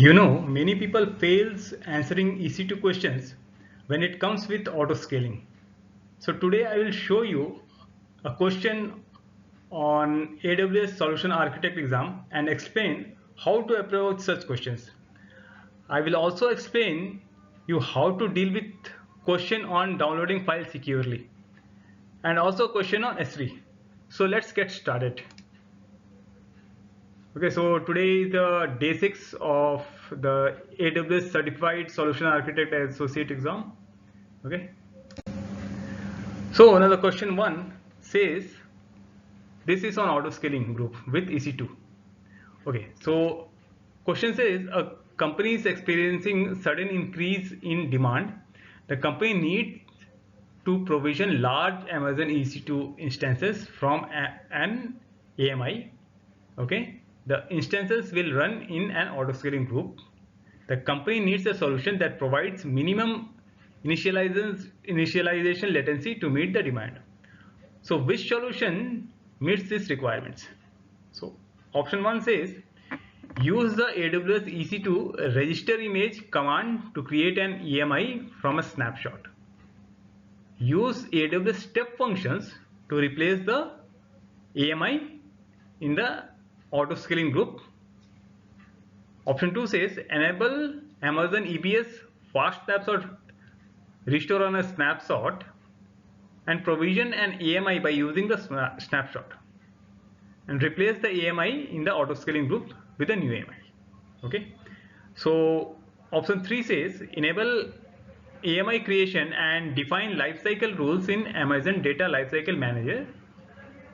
Many people fails answering EC2 questions when it comes with auto scaling. So today I will show you a question on AWS Solution Architect exam and explain how to approach such questions. I will also explain you how to deal with question on downloading files securely and also question on S3. So let's get started. Okay, so today is the day 6 of the AWS Certified Solution Architect Associate exam. Okay, so another question 1 says this is on auto scaling group with EC2. Okay, so question says a company is experiencing sudden increase in demand. The company needs to provision large Amazon EC2 instances from an AMI. Okay, the instances will run in an auto scaling group. The company needs a solution that provides minimum initialization latency to meet the demand. So which solution meets these requirements? So option 1 says use the AWS EC2 register image command to create an EMI from a snapshot. Use AWS step functions to replace the AMI in the auto scaling group. Option 2 says enable Amazon EBS fast snapshot restore on a snapshot and provision an AMI by using the snapshot and replace the AMI in the auto scaling group with a new AMI. Okay, so option 3 says enable AMI creation and define lifecycle rules in Amazon Data Lifecycle Manager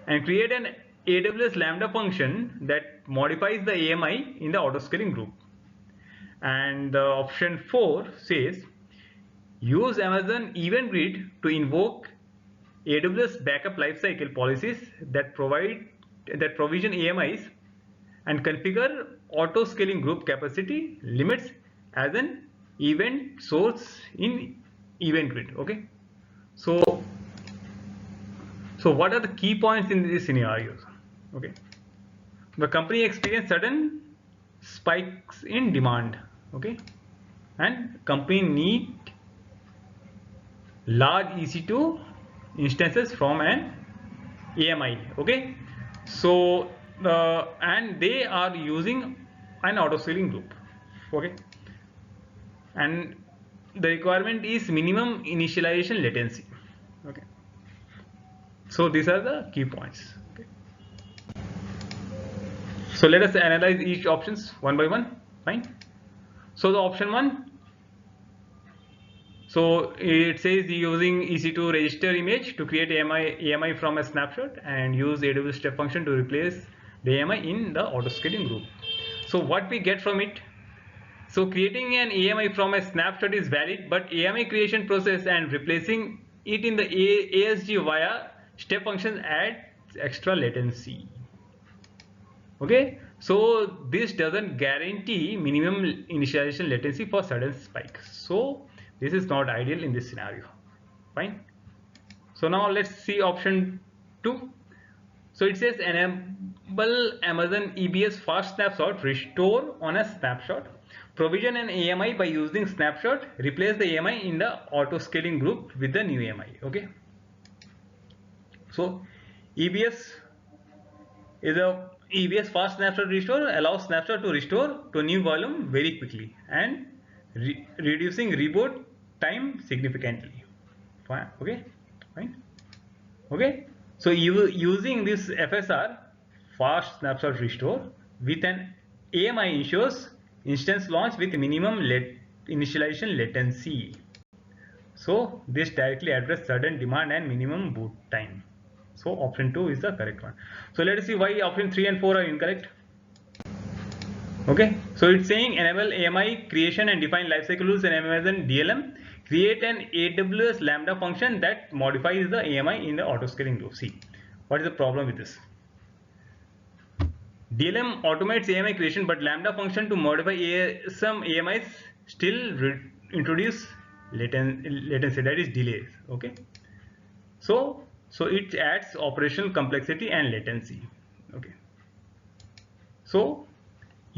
and create an AWS Lambda function that modifies the AMI in the auto scaling group. And option 4 says use Amazon Event Grid to invoke AWS backup lifecycle policies that provision AMIs and configure auto scaling group capacity limits as an event source in Event Grid. Okay, so what are the key points in these scenarios? Okay, the company experienced sudden spikes in demand. Okay, and company need large EC2 instances from an AMI. Okay, so and they are using an auto scaling group. Okay, and the requirement is minimum initialization latency. Okay, so these are the key points. Okay, so let us analyze each options one by one. Fine. So the option 1, so it says using EC2 register image to create AMI from a snapshot and use AWS step function to replace the AMI in the auto scaling group. So what we get from it? So creating an AMI from a snapshot is valid, but AMI creation process and replacing it in the ASG via step function adds extra latency. Okay, so this doesn't guarantee minimum initialization latency for sudden spikes. So this is not ideal in this scenario. Fine. So now let's see option 2. So it says enable Amazon EBS fast snapshot restore on a snapshot, provision an AMI by using snapshot, replace the AMI in the auto scaling group with the new AMI. Okay, so EBS is a EBS fast snapshot restore allows snapshot to restore to new volume very quickly and reducing reboot time significantly. Fine. Okay, fine. Okay, so using this FSR fast snapshot restore with an AMI ensures instance launch with minimum initialization latency. So this directly addresses sudden demand and minimum boot time. So option 2 is the correct one. So let us see why option 3 and 4 are incorrect. Okay, so it's saying enable AMI creation and define lifecycle rules in Amazon DLM. Create an AWS Lambda function that modifies the AMI in the auto scaling group. See, what is the problem with this? DLM automates AMI creation, but Lambda function to modify some AMIs still introduce latency, that is delays. Okay, so it adds operational complexity and latency. Okay, so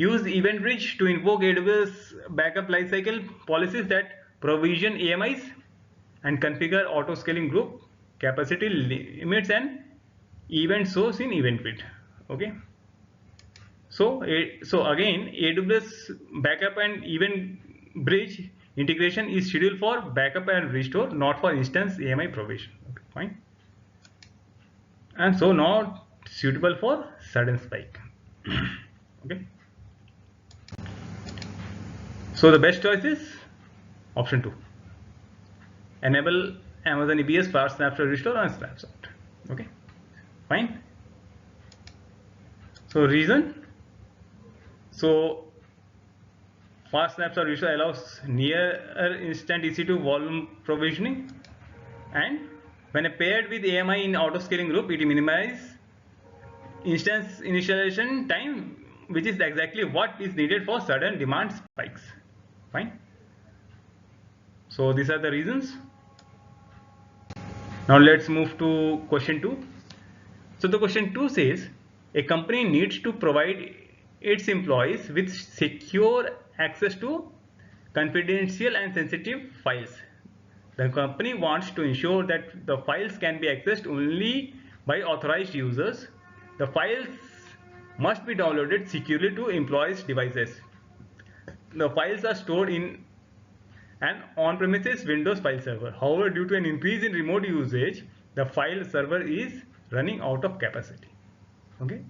use Event Bridge to invoke AWS backup lifecycle policies that provision AMIs and configure auto scaling group capacity limits and event source in Event Bridge. Okay. So again, AWS backup and Event Bridge integration is scheduled for backup and restore, not for instance AMI provision. Okay, fine. And so not suitable for sudden spike. Okay. So the best choice is option 2. Enable Amazon EBS fast snapshot restore and snapshot. Okay, fine. So reason. So fast snapshot restore allows near instant EC2 volume provisioning, and when paired with AMI in auto scaling group, it minimizes instance initialization time, which is exactly what is needed for sudden demand spikes. Fine. So these are the reasons. Now let's move to question 2. So the question 2 says a company needs to provide its employees with secure access to confidential and sensitive files. The company wants to ensure that the files can be accessed only by authorized users. The files must be downloaded securely to employees' devices. The files are stored in an on-premises Windows file server. However, due to an increase in remote usage, the file server is running out of capacity. Okay.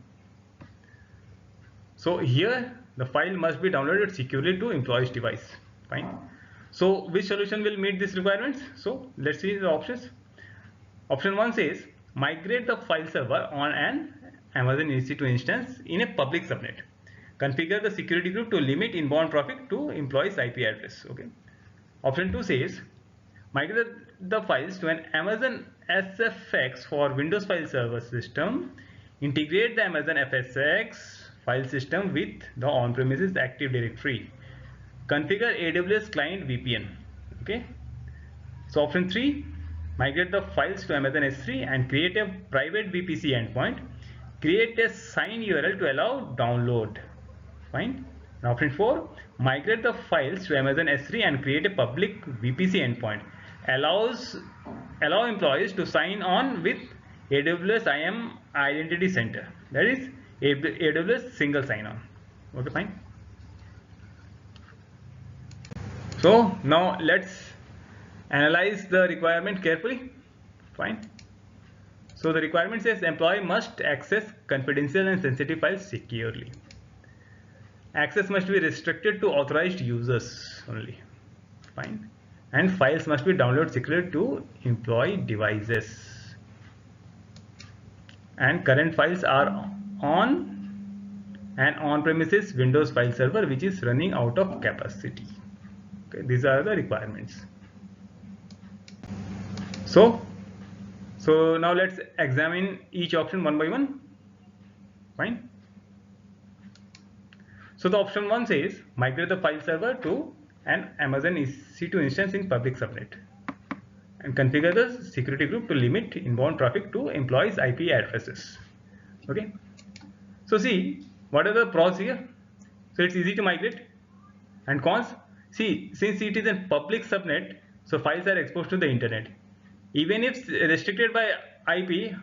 So here the file must be downloaded securely to employee's device. Fine. So which solution will meet these requirements? So let's see the options. Option 1 says migrate the file server on an Amazon EC2 instance in a public subnet. Configure the security group to limit inbound traffic to employee's IP address. Okay. Option 2 says migrate the files to an Amazon SFX for Windows file server system. Integrate the Amazon FSX file system with the on-premises Active Directory. Configure AWS client VPN. Okay. So option 3, migrate the files to Amazon S3 and create a private VPC endpoint. Create a sign URL to allow download. Fine. And option 4, migrate the files to Amazon S3 and create a public VPC endpoint. Allow employees to sign on with AWS IAM Identity Center. That is AWS single sign-on. Okay, fine. So now let's analyze the requirement carefully. Fine. So the requirement says employee must access confidential and sensitive files securely. Access must be restricted to authorized users only. Fine. And files must be downloaded securely to employee devices. And current files are on an on-premises Windows file server which is running out of capacity. Okay, these are the requirements. So now let's examine each option one by one. Fine. So the option 1 says migrate the file server to an Amazon EC2 instance in public subnet and configure the security group to limit inbound traffic to employees' IP addresses. Okay. So see, what are the pros here? So it's easy to migrate. And cons? See, since it is a public subnet, so files are exposed to the internet. Even if restricted by IP,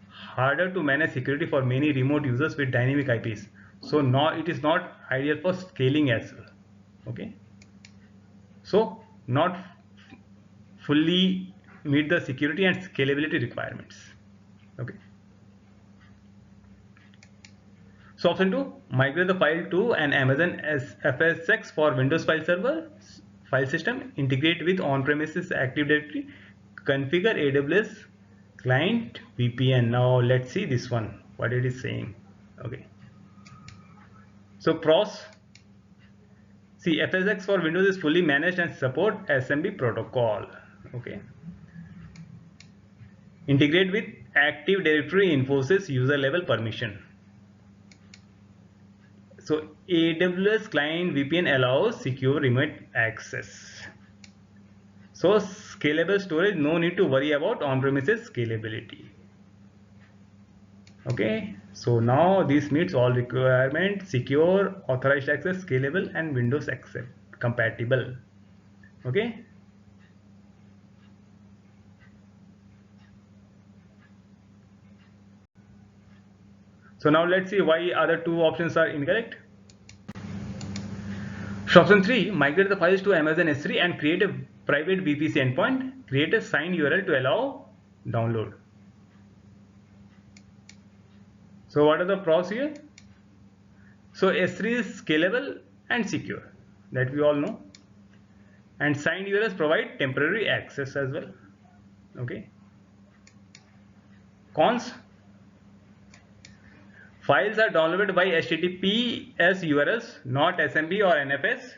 harder to manage security for many remote users with dynamic IPs. So it is not ideal for scaling as well. Okay. So not fully meet the security and scalability requirements. Okay. So option 2, migrate the file to an Amazon FSX for Windows file server file system, integrate with on-premises Active Directory, configure AWS client VPN. Now let's see this one, what it is saying. Okay. So pros, see, FSX for Windows is fully managed and support SMB protocol. Okay. Integrate with Active Directory, enforces user level permission. So AWS client VPN allows secure remote access. So scalable storage, no need to worry about on-premises scalability. Okay, so now this meets all requirements: secure, authorized access, scalable, and Windows accept compatible. Okay. So now let's see why other two options are incorrect. So option 3, migrate the files to Amazon S3 and create a private VPC endpoint. Create a signed URL to allow download. So what are the pros here? So S3 is scalable and secure, that we all know. And signed URLs provide temporary access as well. Okay. Cons: files are downloaded by HTTPS URLs, not SMB or NFS.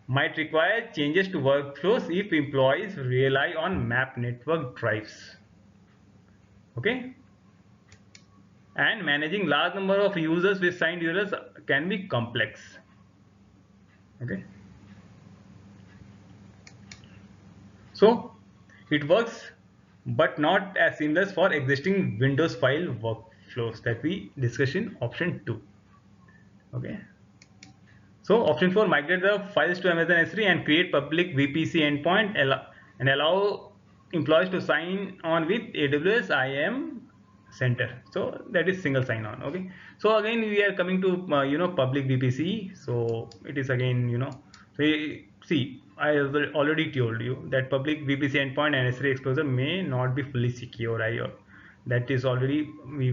Might require changes to workflows if employees rely on map network drives. Okay. And managing large number of users with signed URLs can be complex. Okay. So it works, but not as seamless for existing Windows file workflows that we discussed in option 2. Okay. So option 4, migrate the files to Amazon S3 and create public VPC endpoint and allow employees to sign on with AWS IAM center. So that is single sign on. Okay. So again we are coming to public VPC. So it is again see, I already told you that public VPC endpoint and S3 exposure may not be fully secure. That is already we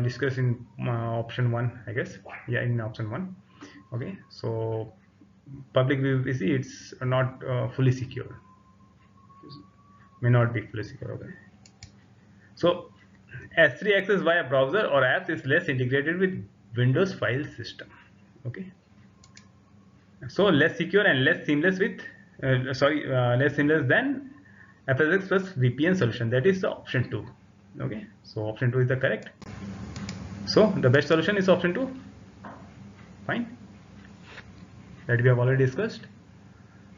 discussed in option 1, I guess. Yeah, in option 1. Okay, so public VPC, it's not fully secure, may not be fully secure. Okay, so S3 access via browser or apps is less integrated with Windows file system. Okay, so less secure and less seamless with less seamless than FSX plus VPN solution. That is the option 2. Okay, so option 2 is the correct. So the best solution is option 2. Fine, that we have already discussed.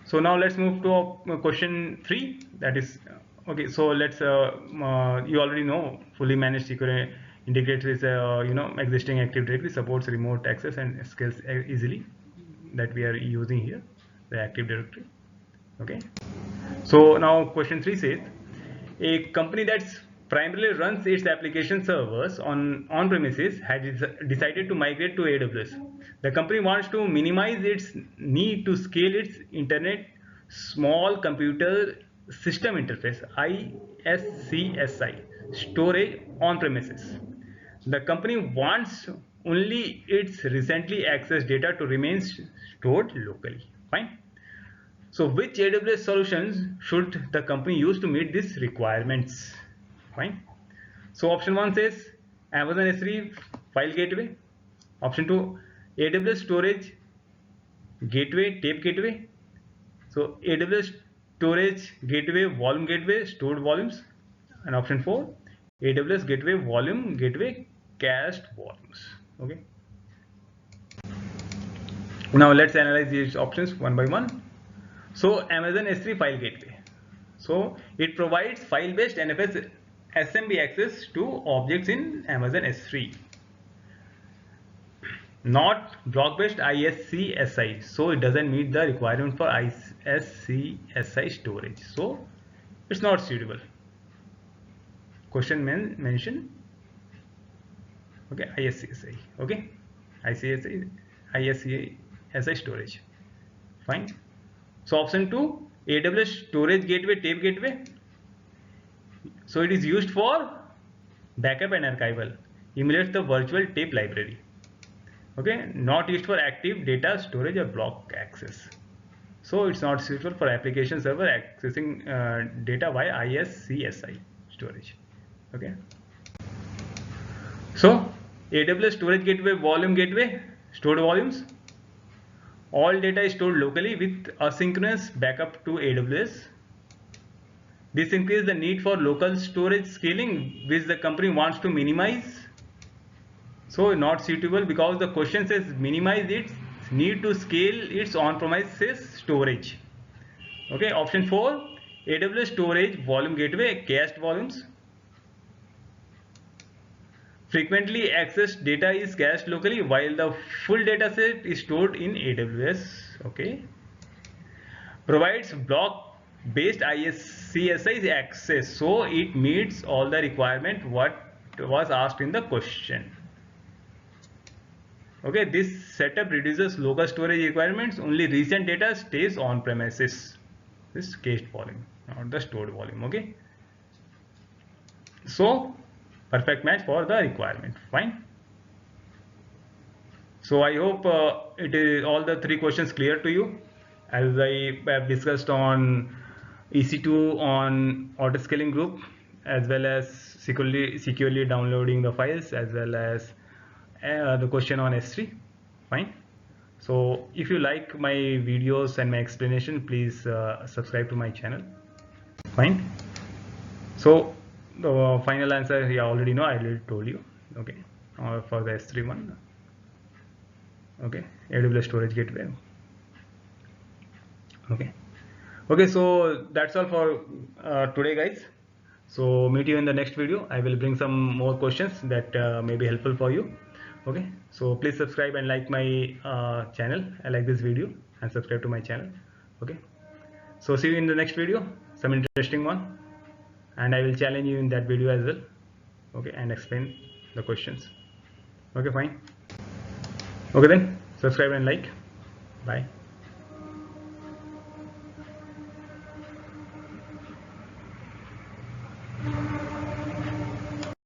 So now let's move to question 3. That is okay. So let's you already know fully managed secure integrates with existing Active Directory, supports remote access and scales easily. That we are using here, the Active Directory. Okay. So now question 3 says, a company that's primarily runs its application servers on premises had decided to migrate to AWS. The company wants to minimize its need to scale its internet small computer system interface ISCSI storage on premises. The company wants only its recently accessed data to remain stored locally. Fine. So which AWS solutions should the company use to meet these requirements? Fine. So option 1 says Amazon S3 file gateway. Option 2, AWS storage gateway, tape gateway. So AWS storage gateway, volume gateway, stored volumes. And option 4, AWS gateway, volume gateway, cached volumes. Okay. Now let's analyze these options one by one. So Amazon S3 file gateway. So it provides file-based NFS SMB access to objects in Amazon S3. Not block-based ISCSI. So it doesn't meet the requirement for ISCSI storage. So it's not suitable. Question mention. Okay, ISCSI. Okay, ISCSI storage. Fine. So option 2, AWS storage gateway, tape gateway. So it is used for backup and archival. Emulates the virtual tape library. Okay, not used for active data storage or block access. So it's not suitable for application server accessing data via ISCSI storage. Okay. So AWS storage gateway, volume gateway, stored volumes. All data is stored locally with asynchronous backup to AWS. This increases the need for local storage scaling, which the company wants to minimize. So not suitable because the question says minimize its need to scale its on-premises storage. Okay, option 4, AWS storage volume gateway, cached volumes. Frequently accessed data is cached locally while the full data set is stored in AWS. Okay. Provides block based ISCSI access, so it meets all the requirement what was asked in the question. Okay, this setup reduces local storage requirements. Only recent data stays on premises. This cached volume, not the stored volume. Okay, so perfect match for the requirement. Fine. So I hope it is all the three questions clear to you, as I have discussed on EC2 on auto scaling group, as well as securely downloading the files, as well as the question on S3. Fine. So if you like my videos and my explanation, please subscribe to my channel. Fine. So the final answer you already know, I already told you. Okay, for the S3 one. Okay, AWS storage gateway. Okay, so that's all for today, guys. So meet you in the next video. I will bring some more questions that may be helpful for you. Okay, so please subscribe and like my channel. I like this video and subscribe to my channel. Okay, so see you in the next video, some interesting one, and I will challenge you in that video as well. Okay, and explain the questions. Okay, fine. Okay then, subscribe and like. Bye.